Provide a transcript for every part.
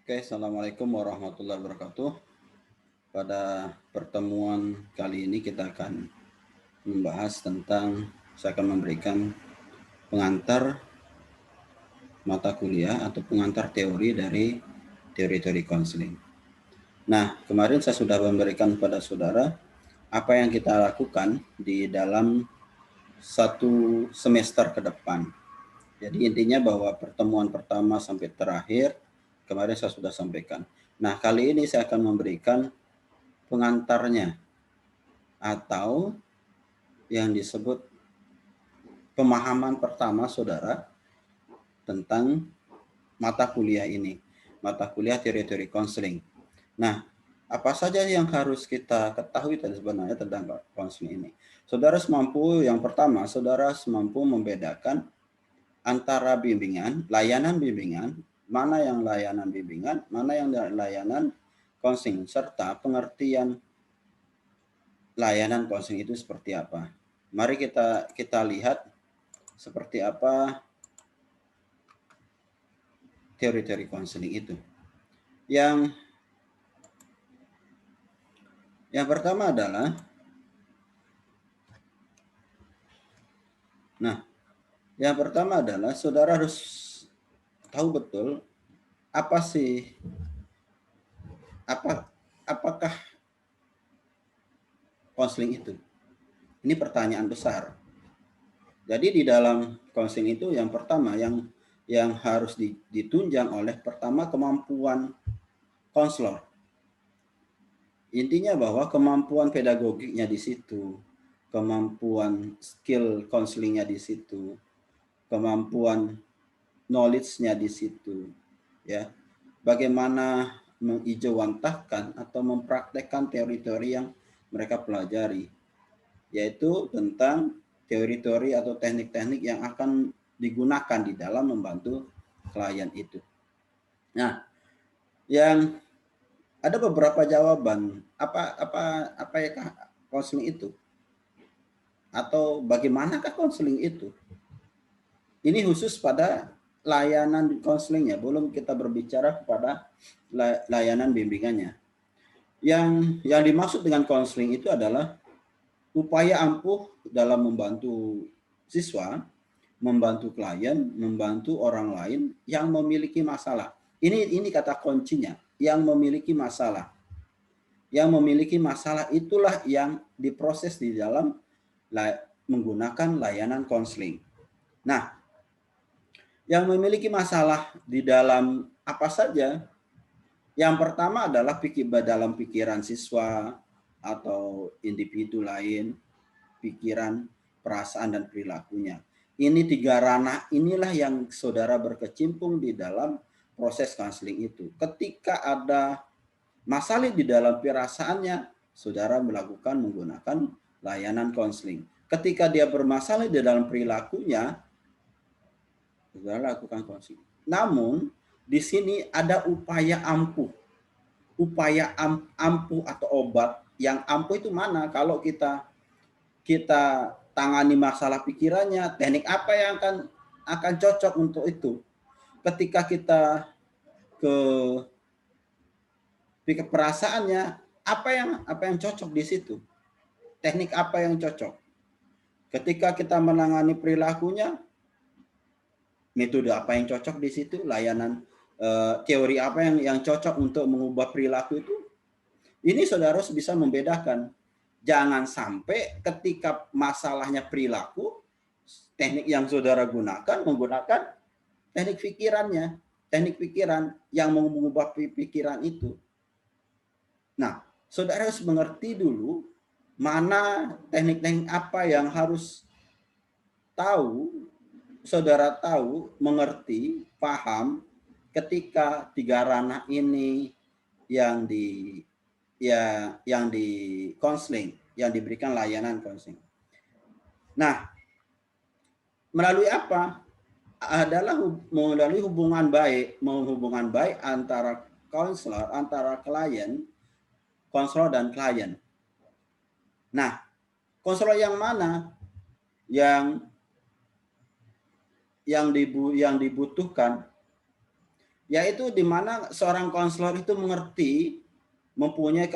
Oke, Assalamualaikum warahmatullahi wabarakatuh. Pada pertemuan kali ini kita akan membahas tentang, saya akan memberikan pengantar mata kuliah atau pengantar teori dari teori-teori konseling. Nah, kemarin saya sudah memberikan kepada saudara apa yang kita lakukan di dalam satu semester ke depan. Jadi intinya bahwa pertemuan pertama sampai terakhir kemarin saya sudah sampaikan. Nah, kali ini saya akan memberikan pengantarnya atau yang disebut pemahaman pertama saudara tentang mata kuliah ini, mata kuliah teori-teori konseling. Nah, apa saja yang harus kita ketahui sebenarnya tentang konseling ini? Saudara semampu, yang pertama, saudara semampu membedakan antara bimbingan, layanan bimbingan, mana yang layanan bimbingan, mana yang layanan konseling, serta pengertian layanan konseling itu seperti apa. Mari kita lihat seperti apa teori-teori konseling itu. Yang pertama adalah, saudara harus tahu betul apakah konseling itu. Ini pertanyaan besar. Jadi di dalam konseling itu yang pertama yang harus ditunjang oleh pertama kemampuan konselor. Intinya bahwa kemampuan pedagogiknya di situ, kemampuan skill konselingnya di situ, kemampuan knowledge-nya di situ, ya. Bagaimana mengijawantahkan atau mempraktekkan teori-teori yang mereka pelajari, yaitu tentang teori-teori atau teknik-teknik yang akan digunakan di dalam membantu klien itu. Nah, yang ada beberapa jawaban apa ya konseling itu atau bagaimanakah konseling itu. Ini khusus pada layanan konselingnya, belum kita berbicara kepada layanan bimbingannya. Yang dimaksud dengan konseling itu adalah upaya ampuh dalam membantu siswa, membantu klien, membantu orang lain yang memiliki masalah. Ini kata kuncinya, yang memiliki masalah. Yang memiliki masalah itulah yang diproses di dalam menggunakan layanan konseling. Nah, yang memiliki masalah di dalam apa saja? Yang pertama adalah dalam pikiran siswa atau individu lain, pikiran, perasaan, dan perilakunya. Ini tiga ranah inilah yang saudara berkecimpung di dalam proses konseling itu. Ketika ada masalah di dalam perasaannya, saudara menggunakan layanan konseling. Ketika dia bermasalah di dalam perilakunya, saudara lakukan konseling. Namun di sini ada upaya ampuh. Upaya ampuh atau obat yang ampuh itu mana? Kalau kita tangani masalah pikirannya, teknik apa yang akan cocok untuk itu? Ketika kita ke perasaannya, apa yang cocok di situ? Teknik apa yang cocok? Ketika kita menangani perilakunya, metode apa yang cocok di situ? Layanan teori apa yang cocok untuk mengubah perilaku itu? Ini saudara harus bisa membedakan. Jangan sampai ketika masalahnya perilaku, teknik yang saudara menggunakan teknik pikiran yang mengubah pikiran itu. Nah, saudara harus mengerti dulu mana teknik-teknik apa yang harus saudara tahu, mengerti, paham ketika tiga ranah ini yang di konseling, yang diberikan layanan konseling. Nah, melalui apa? Adalah melalui hubungan baik antara konselor, antara konselor dan klien. Nah, konselor yang mana yang dibutuhkan yaitu di mana seorang konselor itu mengerti, mempunyai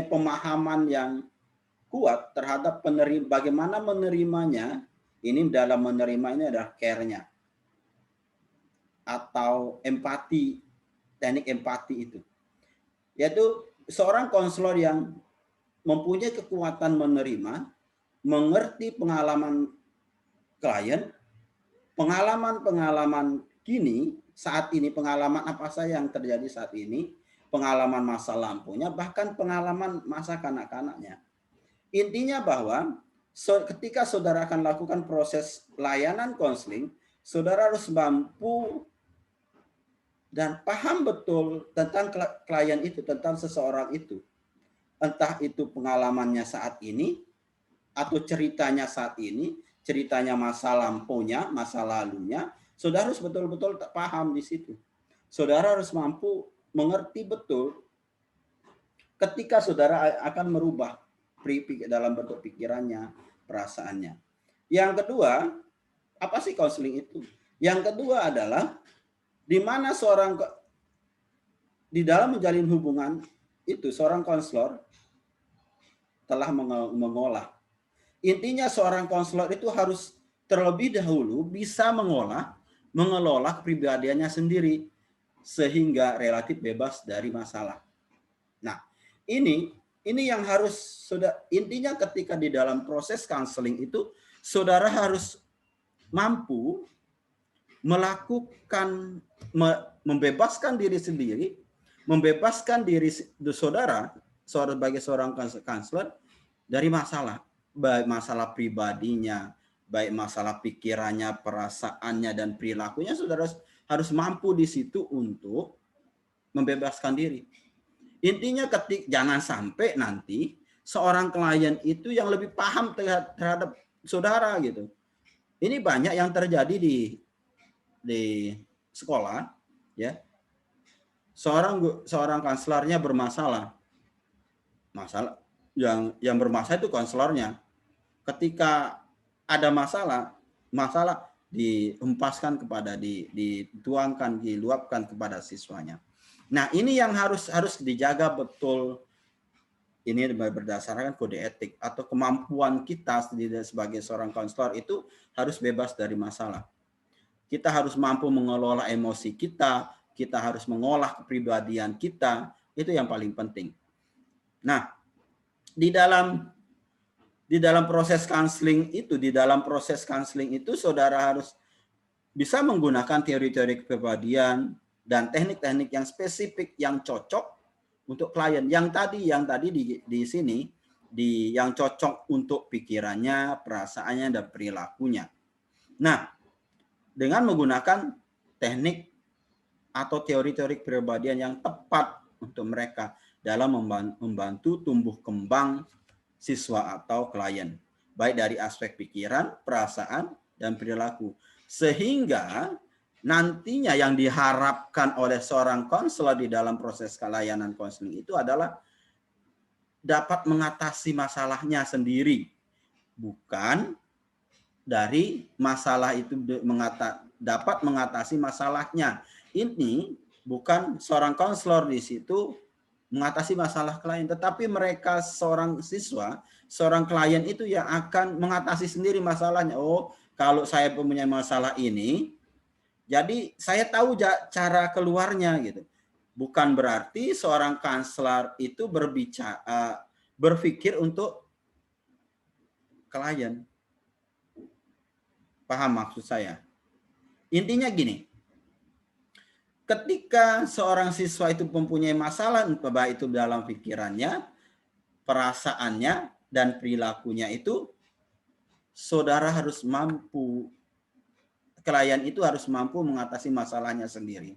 pemahaman yang kuat terhadap bagaimana menerimanya. Ini dalam menerima ini adalah care-nya atau empati, teknik empati itu. Yaitu seorang konselor yang mempunyai kekuatan menerima, mengerti pengalaman klien, pengalaman kini, saat ini, pengalaman apa saja yang terjadi saat ini, pengalaman masa lampunya, bahkan pengalaman masa kanak-kanaknya. Intinya bahwa ketika saudara akan lakukan proses layanan konseling, saudara harus mampu dan paham betul tentang klien itu, tentang seseorang itu. Entah itu pengalamannya saat ini, atau ceritanya saat ini, ceritanya masa lampunya, masa lalunya, saudara harus betul-betul paham di situ. Saudara harus mampu mengerti betul ketika saudara akan merubah dalam bentuk pikirannya, perasaannya. Yang kedua, apa sih konseling itu? Yang kedua adalah di mana di dalam menjalin hubungan itu seorang konselor telah mengolah. Intinya seorang konselor itu harus terlebih dahulu bisa mengelola kepribadiannya sendiri sehingga relatif bebas dari masalah. Nah, ini yang harus intinya ketika di dalam proses counseling itu saudara harus mampu melakukan membebaskan diri sendiri, membebaskan diri saudara sebagai seorang konselor dari masalah, baik masalah pribadinya, baik masalah pikirannya, perasaannya dan perilakunya, saudara harus mampu di situ untuk membebaskan diri. Intinya jangan sampai nanti seorang klien itu yang lebih paham terhadap saudara gitu. Ini banyak yang terjadi di sekolah, ya. Seorang konselornya bermasalah. Masalah yang bermasalah itu konselornya. Ketika ada masalah dihempaskan dituangkan, diluapkan kepada siswanya. Nah, ini yang harus dijaga betul. Ini berdasarkan kode etik atau kemampuan kita sebagai seorang konselor itu harus bebas dari masalah. Kita harus mampu mengelola emosi kita harus mengolah kepribadian kita, itu yang paling penting. Nah, di dalam proses counseling itu, saudara harus bisa menggunakan teori-teori kepribadian dan teknik-teknik yang spesifik yang cocok untuk klien. Yang tadi di sini yang cocok untuk pikirannya, perasaannya dan perilakunya. Nah, dengan menggunakan teknik atau teori-teori kepribadian yang tepat untuk mereka dalam membantu tumbuh kembang siswa atau klien, baik dari aspek pikiran, perasaan, dan perilaku. Sehingga nantinya yang diharapkan oleh seorang konselor di dalam proses layanan konseling itu adalah dapat mengatasi masalahnya sendiri, bukan dari masalah itu dapat mengatasi masalahnya. Ini bukan seorang konselor di situ mengatasi masalah klien, tetapi mereka seorang siswa, seorang klien itu yang akan mengatasi sendiri masalahnya. Oh, kalau saya punya masalah ini, jadi saya tahu cara keluarnya gitu. Bukan berarti seorang konselor itu berpikir untuk klien. Paham maksud saya? Intinya gini. Ketika seorang siswa itu mempunyai masalah, baik itu dalam pikirannya, perasaannya, dan perilakunya itu, saudara harus mampu, klien itu harus mampu mengatasi masalahnya sendiri.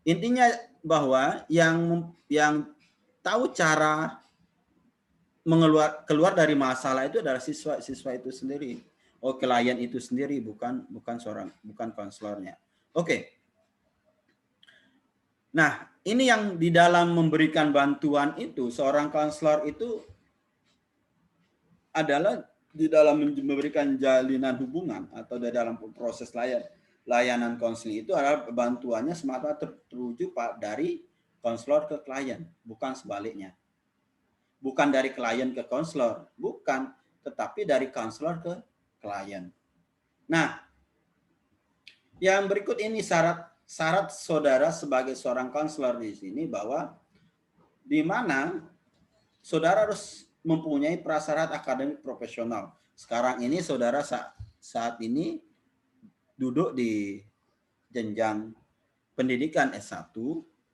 Intinya bahwa yang tahu cara keluar dari masalah itu adalah siswa itu sendiri. Oh, klien itu sendiri, bukan konselornya. Oke. Nah, ini yang di dalam memberikan bantuan itu, seorang konselor itu adalah di dalam memberikan jalinan hubungan atau di dalam proses layanan layanan konseling itu adalah bantuannya semata tertuju dari konselor ke klien, bukan sebaliknya. Bukan dari klien ke konselor, bukan, tetapi dari konselor ke klien. Nah, yang berikut ini syarat saudara sebagai seorang konselor di sini, bahwa di mana saudara harus mempunyai prasyarat akademik profesional. Sekarang ini saudara saat ini duduk di jenjang pendidikan S1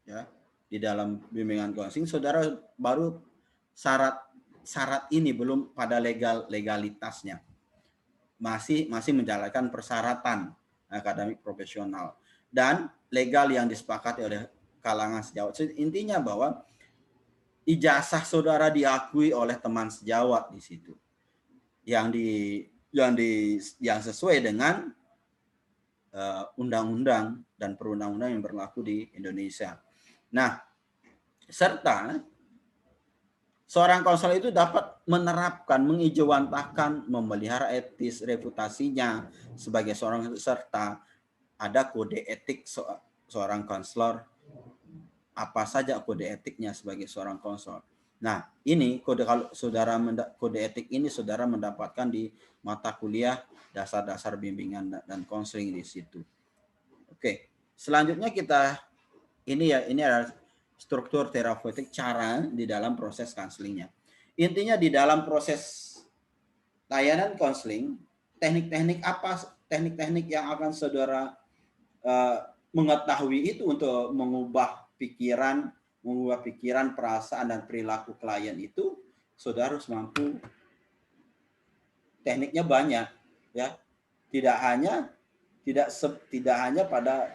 ya, di dalam bimbingan konseling, saudara baru syarat ini belum pada legalitasnya. Masih menjalankan persyaratan akademik profesional dan legal yang disepakati oleh kalangan sejawat. Intinya bahwa ijazah saudara diakui oleh teman sejawat di situ, yang sesuai dengan undang-undang dan perundang-undang yang berlaku di Indonesia. Nah, serta seorang konselor itu dapat menerapkan, mengijawantahkan, memelihara etis reputasinya sebagai seorang, serta ada kode etik seorang konselor, apa saja kode etiknya sebagai seorang konselor. Nah, ini kode etik ini saudara mendapatkan di mata kuliah dasar-dasar bimbingan dan konseling di situ. Oke, selanjutnya ini adalah struktur terapeutik, cara di dalam proses konselingnya. Intinya di dalam proses layanan konseling, teknik-teknik yang akan saudara mengetahui itu untuk mengubah pikiran, perasaan dan perilaku klien itu, saudara harus mampu. Tekniknya banyak ya. Tidak hanya pada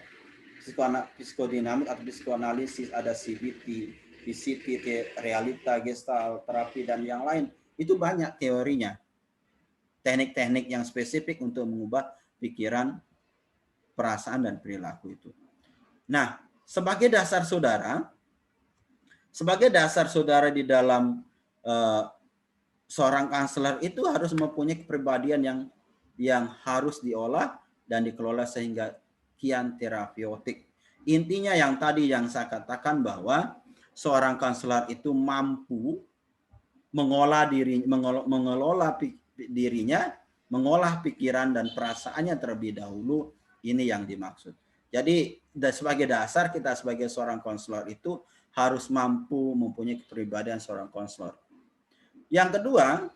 psikodinamik atau psikoanalisis, ada CBT, PCT, realita, gestalt, terapi dan yang lain. Itu banyak teorinya. Teknik-teknik yang spesifik untuk mengubah pikiran, perasaan dan perilaku itu. Nah, sebagai dasar saudara di dalam seorang konselor itu harus mempunyai kepribadian yang harus diolah dan dikelola sehingga kian terapeutik. Intinya yang tadi yang saya katakan, bahwa seorang konselor itu mampu mengelola dirinya, mengolah pikiran dan perasaannya terlebih dahulu. Ini yang dimaksud. Jadi sebagai dasar kita sebagai seorang konselor itu harus mampu mempunyai kepribadian seorang konselor. Yang kedua,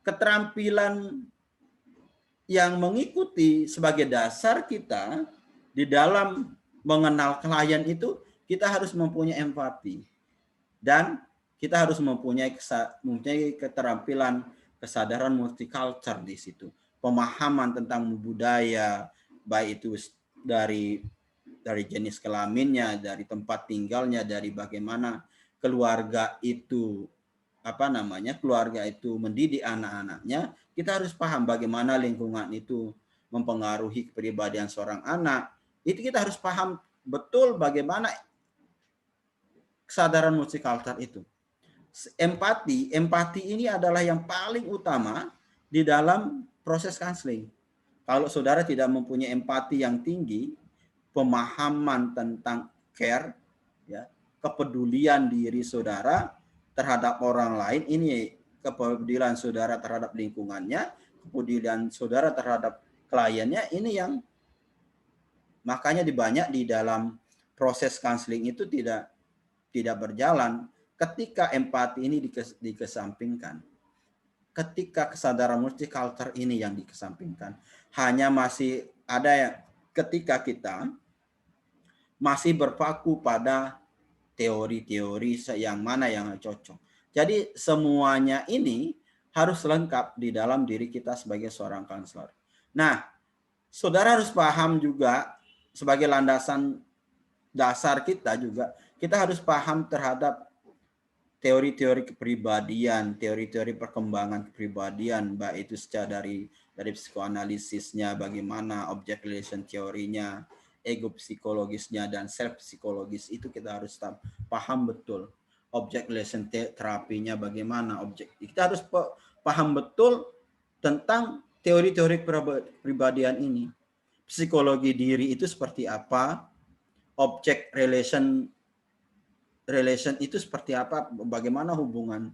keterampilan yang mengikuti sebagai dasar kita di dalam mengenal klien itu, kita harus mempunyai empati dan kita harus mempunyai keterampilan kesadaran multicultural di situ. Pemahaman tentang budaya, baik itu dari jenis kelaminnya, dari tempat tinggalnya, dari bagaimana keluarga itu mendidik anak-anaknya. Kita harus paham bagaimana lingkungan itu mempengaruhi kepribadian seorang anak. Itu kita harus paham betul bagaimana kesadaran multicultural itu. Empati ini adalah yang paling utama di dalam proses konseling. Kalau saudara tidak mempunyai empati yang tinggi, pemahaman tentang care, ya, kepedulian diri saudara terhadap orang lain, ini kepedulian saudara terhadap lingkungannya, kepedulian saudara terhadap kliennya, ini yang makanya banyak di dalam proses konseling itu tidak berjalan ketika empati ini dikesampingkan. Ketika kesadaran multicultural ini yang dikesampingkan, hanya masih ada ketika kita masih berpaku pada teori-teori yang mana yang cocok. Jadi semuanya ini harus lengkap di dalam diri kita sebagai seorang konselor. Nah, saudara harus paham juga sebagai landasan dasar kita juga, kita harus paham terhadap teori-teori kepribadian, teori-teori perkembangan kepribadian, baik itu secara dari psikoanalisisnya, bagaimana object relation teorinya, ego psikologisnya, dan self psikologis, itu kita harus paham betul. Object relation terapinya bagaimana, kita harus paham betul tentang teori-teori kepribadian ini. Psikologi diri itu seperti apa? Object relation itu seperti apa? Bagaimana hubungan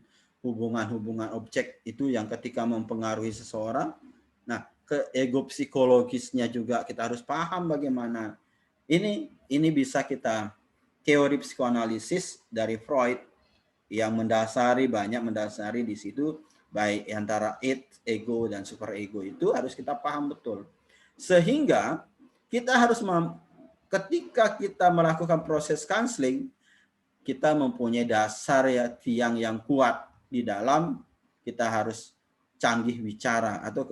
objek itu yang ketika mempengaruhi seseorang. Nah, ke ego psikologisnya juga kita harus paham bagaimana. Ini bisa kita teori psikoanalisis dari Freud yang banyak mendasari di situ, baik antara id, ego, dan super ego itu harus kita paham betul. Sehingga kita harus ketika kita melakukan proses counseling, kita mempunyai dasar ya tiang yang kuat di dalam kita harus canggih bicara atau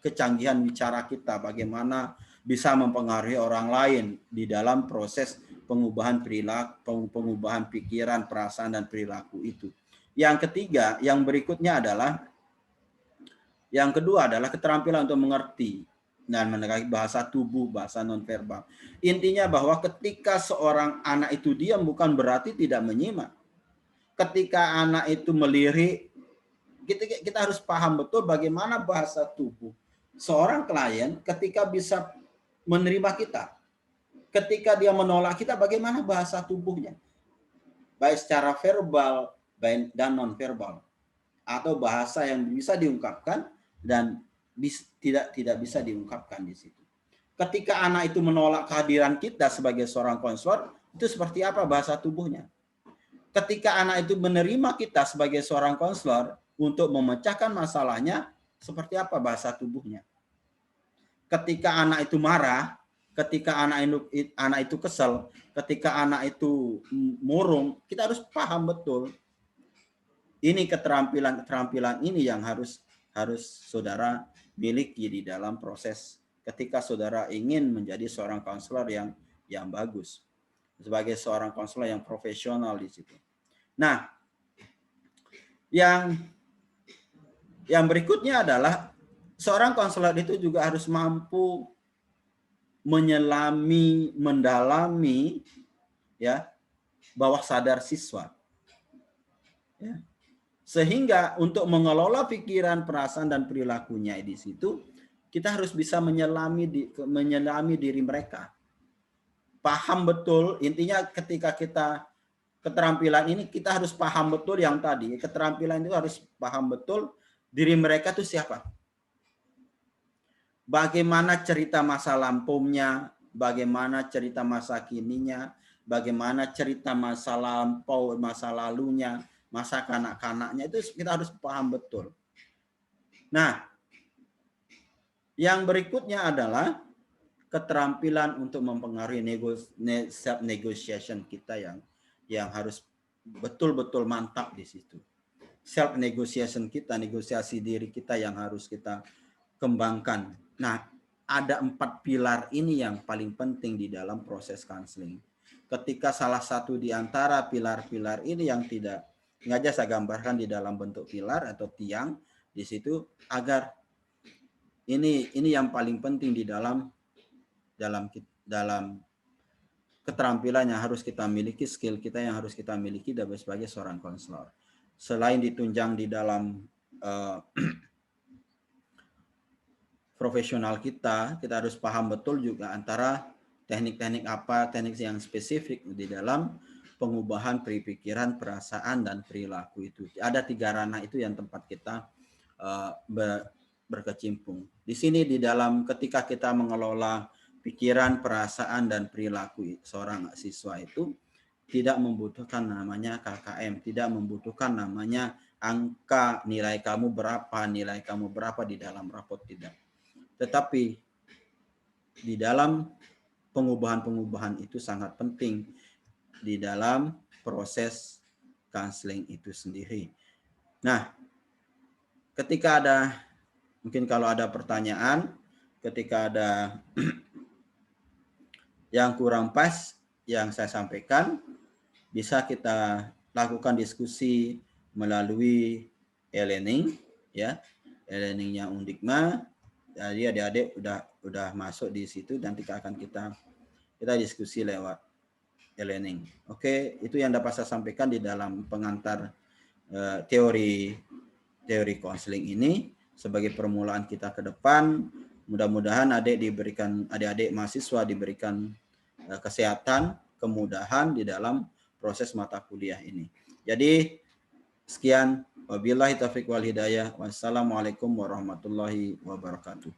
kecanggihan bicara kita, bagaimana bisa mempengaruhi orang lain di dalam proses pengubahan perilaku, pengubahan pikiran, perasaan, dan perilaku itu. Yang ketiga, yang berikutnya adalah, yang kedua adalah keterampilan untuk mengerti dan menekankan bahasa tubuh, bahasa nonverbal. Intinya bahwa ketika seorang anak itu diam bukan berarti tidak menyimak. Ketika anak itu melirik, kita harus paham betul bagaimana bahasa tubuh seorang klien ketika bisa menerima kita. Ketika dia menolak kita, bagaimana bahasa tubuhnya? Baik secara verbal dan nonverbal. Atau bahasa yang bisa diungkapkan dan tidak bisa diungkapkan di situ. Ketika anak itu menolak kehadiran kita sebagai seorang konselor, itu seperti apa bahasa tubuhnya? Ketika anak itu menerima kita sebagai seorang konselor untuk memecahkan masalahnya, seperti apa bahasa tubuhnya? Ketika anak itu marah, ketika anak itu kesal, ketika anak itu murung, kita harus paham betul. Ini keterampilan ini yang harus saudara miliki di dalam proses ketika saudara ingin menjadi seorang konselor yang bagus, sebagai seorang konselor yang profesional di situ. Nah, yang berikutnya adalah seorang konselor itu juga harus mampu mendalami ya bawah sadar siswa. Ya. Sehingga untuk mengelola pikiran, perasaan, dan perilakunya di situ, kita harus bisa menyelami diri mereka. Paham betul, intinya ketika kita keterampilan ini, kita harus paham betul yang tadi. Keterampilan itu harus paham betul diri mereka itu siapa. Bagaimana cerita masa lampaunya, bagaimana cerita masa kininya, bagaimana cerita masa lampau, masa lalunya, masa kanak-kanaknya, itu kita harus paham betul. Nah, yang berikutnya adalah keterampilan untuk mempengaruhi self negotiation kita yang harus betul-betul mantap di situ. Self negotiation kita, negosiasi diri kita yang harus kita kembangkan. Nah, ada 4 pilar ini yang paling penting di dalam proses counseling. Ketika salah satu di antara pilar-pilar ini yang tidak sengaja saya gambarkan di dalam bentuk pilar atau tiang di situ, agar ini yang paling penting di dalam keterampilan yang harus kita miliki, skill kita yang harus kita miliki sebagai seorang konselor. Selain ditunjang di dalam profesional kita harus paham betul juga antara teknik-teknik apa, teknik yang spesifik di dalam pengubahan pikiran, perasaan, dan perilaku itu. Ada 3 ranah itu yang tempat kita berkecimpung. Di sini di dalam ketika kita mengelola pikiran, perasaan, dan perilaku seorang siswa itu tidak membutuhkan namanya KKM, tidak membutuhkan namanya angka nilai kamu berapa di dalam rapot, tidak. Tetapi di dalam pengubahan itu sangat penting di dalam proses counseling itu sendiri. Nah, ketika ada, mungkin kalau ada pertanyaan, ketika ada yang kurang pas yang saya sampaikan, bisa kita lakukan diskusi melalui e-learning, ya, e-learningnya Undikma. Jadi adik-adik udah masuk di situ, nanti akan kita diskusi lewat e-learning. Oke, itu yang dapat saya sampaikan di dalam pengantar teori konseling ini. sebagai permulaan kita ke depan. Mudah-mudahan adik-adik mahasiswa diberikan kesehatan, kemudahan di dalam proses mata kuliah ini. Jadi sekian, wabillahi taufiq wal hidayah. Wassalamualaikum warahmatullahi wabarakatuh.